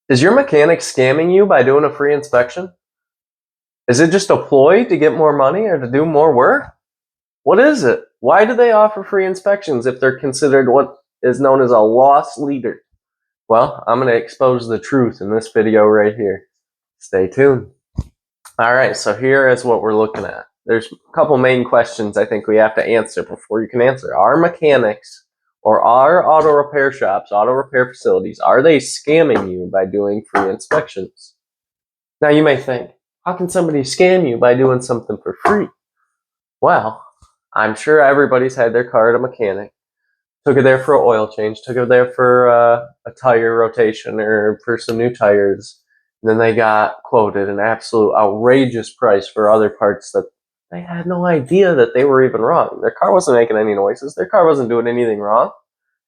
Is your mechanic scamming you by doing a free inspection? Is it just a ploy to get more money or to do more work? What is it? Why do they offer free inspections if they're considered what is known as a loss leader? Well, I'm going to expose the truth in this video right here. Stay tuned. All right, so here is what we're looking at. There's a couple main questions I think we have to answer before you can answer. Are mechanics or are auto repair shops, auto repair facilities, are they scamming you by doing free inspections? Now you may think, how can somebody scam you by doing something for free? Well, I'm sure everybody's had their car at a mechanic, took it there for an oil change, took it there for a tire rotation or for some new tires. And then they got quoted an absolute outrageous price for other parts that they had no idea that they were even wrong. Their car wasn't making any noises. Their car wasn't doing anything wrong.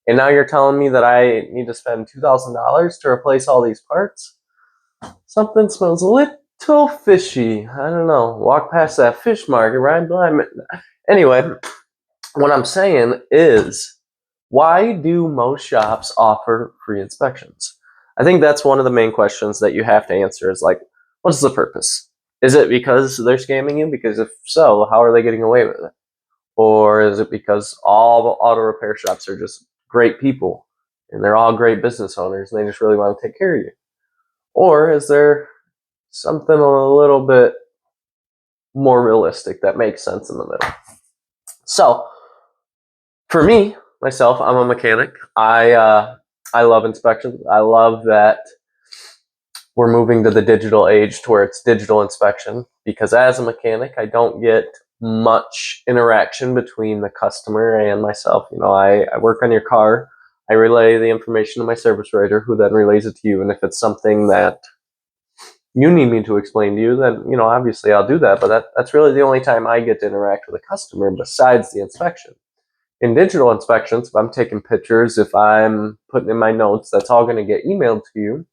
And now you're telling me that I need to spend $2,000 to replace all these parts? Something smells a little fishy. I don't know. Walk past that fish market right by me. Anyway, what I'm saying is, why do most shops offer free inspections? I think that's one of the main questions that you have to answer is like, what's the purpose? Is it because they're scamming you? Because if so, how are they getting away with it? Or is it because all auto repair shops are just great people and they're all great business owners and they just really want to take care of you? Or is there something a little bit more realistic that makes sense in the middle? So, for me, myself, I'm a mechanic. I love inspections. I love that we're moving to the digital age to where it's digital inspection, because as a mechanic, I don't get much interaction between the customer and myself. You know, I work on your car. I relay the information to my service writer, who then relays it to you. And if it's something that you need me to explain to you, then, you know, obviously I'll do that. But that's really the only time I get to interact with a customer besides the inspection. In digital inspections, if I'm taking pictures, if I'm putting in my notes, that's all going to get emailed to you.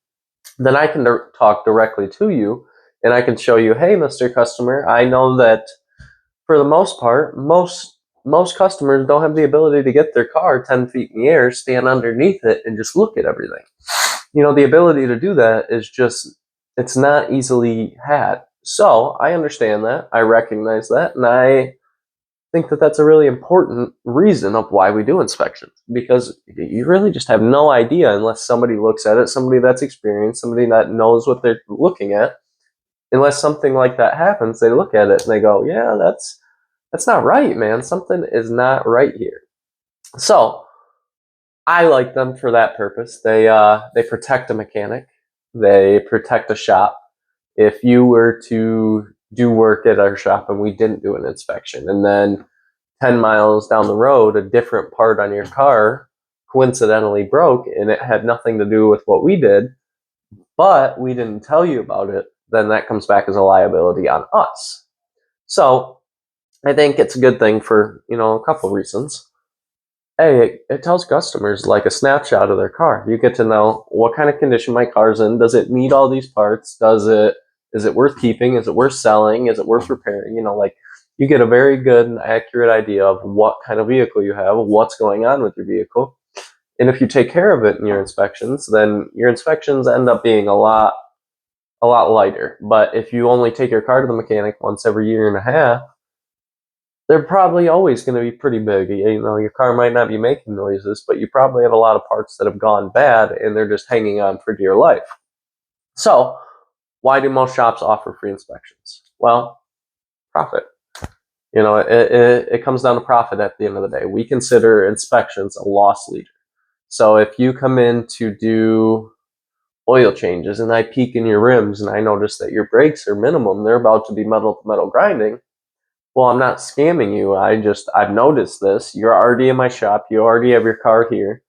Then I can talk directly to you and I can show you, hey, Mr. Customer, I know that for the most part, most customers don't have the ability to get their car 10 feet in the air, stand underneath it, and just look at everything. You know, the ability to do that is just, it's not easily had. So I understand that. I recognize that. And I think that that's a really important reason of why we do inspections, because you really just have no idea unless somebody looks at it, somebody that's experienced, somebody that knows what they're looking at. Unless something like that happens, they look at it and they go, yeah, that's not right, man. Something is not right here. So I like them for that purpose. They protect a mechanic. They protect a shop. If you were to do work at our shop and we didn't do an inspection, and then 10 miles down the road, a different part on your car coincidentally broke and it had nothing to do with what we did, but we didn't tell you about it, then that comes back as a liability on us. So I think it's a good thing for, you know, a couple reasons. A, it tells customers like a snapshot of their car. You get to know what kind of condition my car's in. Does it need all these parts? Is it worth keeping? Is it worth selling? Is it worth repairing? You know, like, you get a very good and accurate idea of what kind of vehicle you have, what's going on with your vehicle. And if you take care of it in your inspections, then your inspections end up being a lot lighter. But if you only take your car to the mechanic once every year and a half, they're probably always going to be pretty big. You know, your car might not be making noises, but you probably have a lot of parts that have gone bad and they're just hanging on for dear life. So, why do most shops offer free inspections? Well, profit. You know, it comes down to profit at the end of the day. We consider inspections a loss leader. So if you come in to do oil changes and I peek in your rims and I notice that your brakes are minimum, they're about to be metal to metal grinding, well, I'm not scamming you. I've noticed this. You're already in my shop. You already have your car here.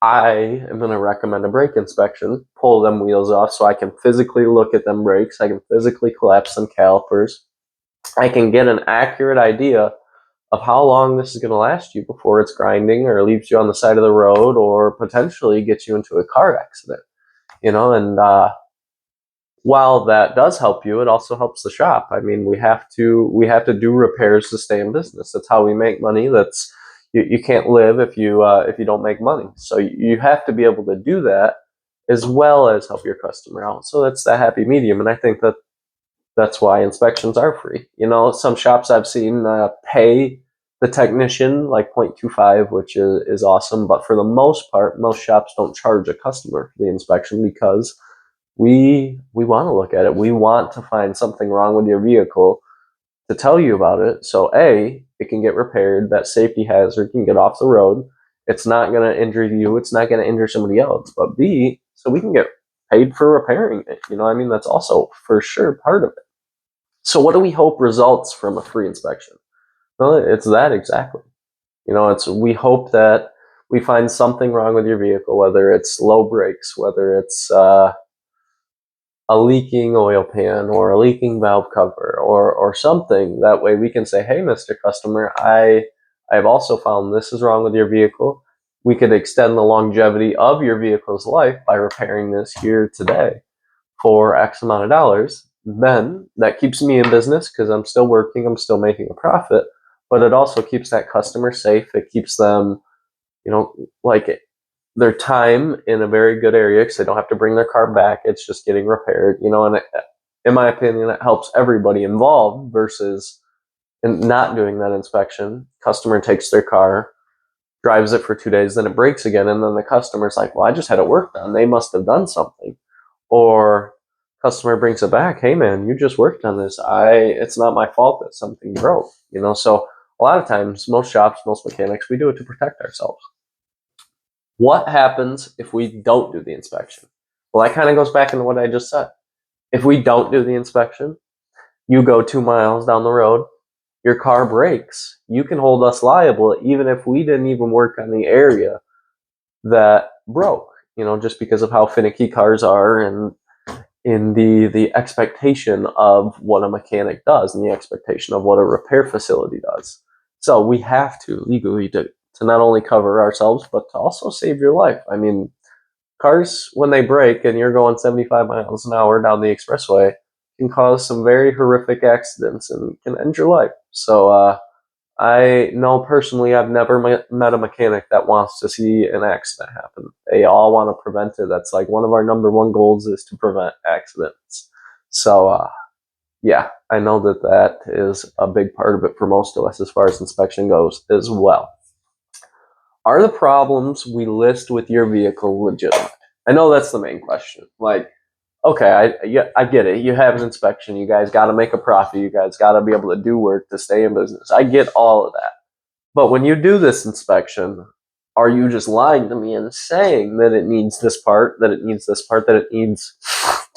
I am going to recommend a brake inspection, pull them wheels off so I can physically look at them brakes. I can physically collapse some calipers. I can get an accurate idea of how long this is going to last you before it's grinding or leaves you on the side of the road or potentially gets you into a car accident. You know, and while that does help you, it also helps the shop. I mean, we have to do repairs to stay in business. That's how we make money. That's you can't live if you don't make money. So you have to be able to do that as well as help your customer out. So that's the happy medium. And I think that that's why inspections are free. Some shops I've seen pay the technician like 0.25, which is awesome. But for the most part, most shops don't charge a customer for the inspection because we want to look at it. We want to find something wrong with your vehicle to tell you about it. So A, it can get repaired. That safety hazard can get off the road. It's not going to injure you. It's not going to injure somebody else. But B, so we can get paid for repairing it. That's also for sure part of it. So what do we hope results from a free inspection? Well, it's that exactly. We hope that we find something wrong with your vehicle, whether it's low brakes, whether it's a leaking oil pan or a leaking valve cover or something. That way we can say, hey, Mr. Customer, I've also found this is wrong with your vehicle. We could extend the longevity of your vehicle's life by repairing this here today for X amount of dollars. Then that keeps me in business because I'm still working, I'm still making a profit, but it also keeps that customer safe. It keeps them, like their time in a very good area because they don't have to bring their car back. It's just getting repaired, and in my opinion, it helps everybody involved versus not doing that inspection. Customer takes their car, drives it for 2 days, then it breaks again, and then the customer's like, well, I just had it worked on. They must have done something. Or customer brings it back, hey man, you just worked on this. It's not my fault that something broke. So a lot of times, most shops, most mechanics, we do it to protect ourselves. What happens if we don't do the inspection? Well, that kind of goes back into what I just said. If we don't do the inspection, you go 2 miles down the road, your car breaks, you can hold us liable even if we didn't even work on the area that broke, just because of how finicky cars are and in the expectation of what a mechanic does and the expectation of what a repair facility does. So we have to legally to not only cover ourselves, but to also save your life. I mean, cars, when they break and you're going 75 miles an hour down the expressway, can cause some very horrific accidents and can end your life. So I know personally I've never met a mechanic that wants to see an accident happen. They all want to prevent it. That's like one of our number one goals is to prevent accidents. So yeah, I know that is a big part of it for most of us as far as inspection goes as well. Are the problems we list with your vehicle legitimate? I know that's the main question. Like, okay, I get it. You have an inspection. You guys got to make a profit. You guys got to be able to do work to stay in business. I get all of that. But when you do this inspection, are you just lying to me and saying that it needs this part, that it needs this part, that it needs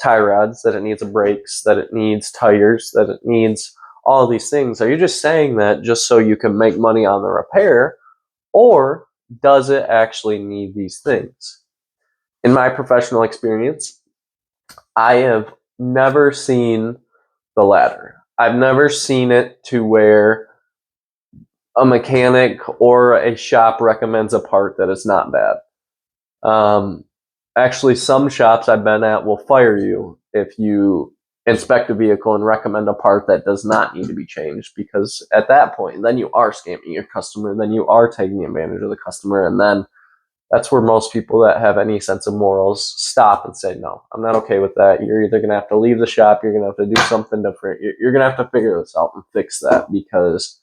tie rods, that it needs brakes, that it needs tires, that it needs all of these things? Are you just saying that just so you can make money on the repair, or does it actually need these things? In my professional experience, I have never seen the latter. I've never seen it to where a mechanic or a shop recommends a part that is not bad. Actually, some shops I've been at will fire you if you inspect a vehicle and recommend a part that does not need to be changed, because at that point, then you are scamming your customer, then you are taking advantage of the customer, and then that's where most people that have any sense of morals stop and say, no, I'm not okay with that. You're either going to have to leave the shop, you're going to have to do something different, you're going to have to figure this out and fix that, because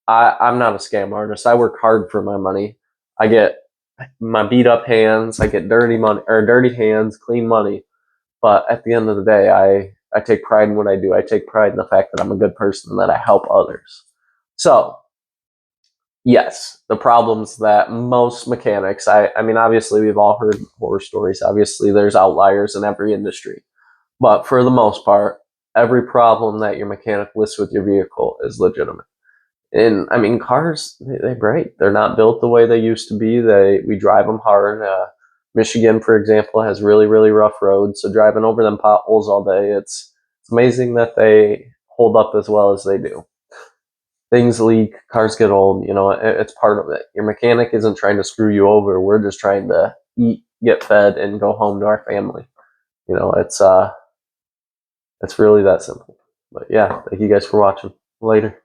I'm not a scam artist. I work hard for my money. I get my beat up hands, I get dirty money or dirty hands, clean money. But at the end of the day, I take pride in what I do. I take pride in the fact that I'm a good person and that I help others. So yes, the problems that most mechanics, I mean, obviously we've all heard horror stories. Obviously there's outliers in every industry. But for the most part, every problem that your mechanic lists with your vehicle is legitimate. And I mean, cars, they break. They're not built the way they used to be. We drive them hard. Michigan, for example, has really, really rough roads. So driving over them potholes all day, it's amazing that they hold up as well as they do. Things leak, cars get old, it's part of it. Your mechanic isn't trying to screw you over. We're just trying to eat, get fed, and go home to our family. It's really that simple. But yeah, thank you guys for watching. Later.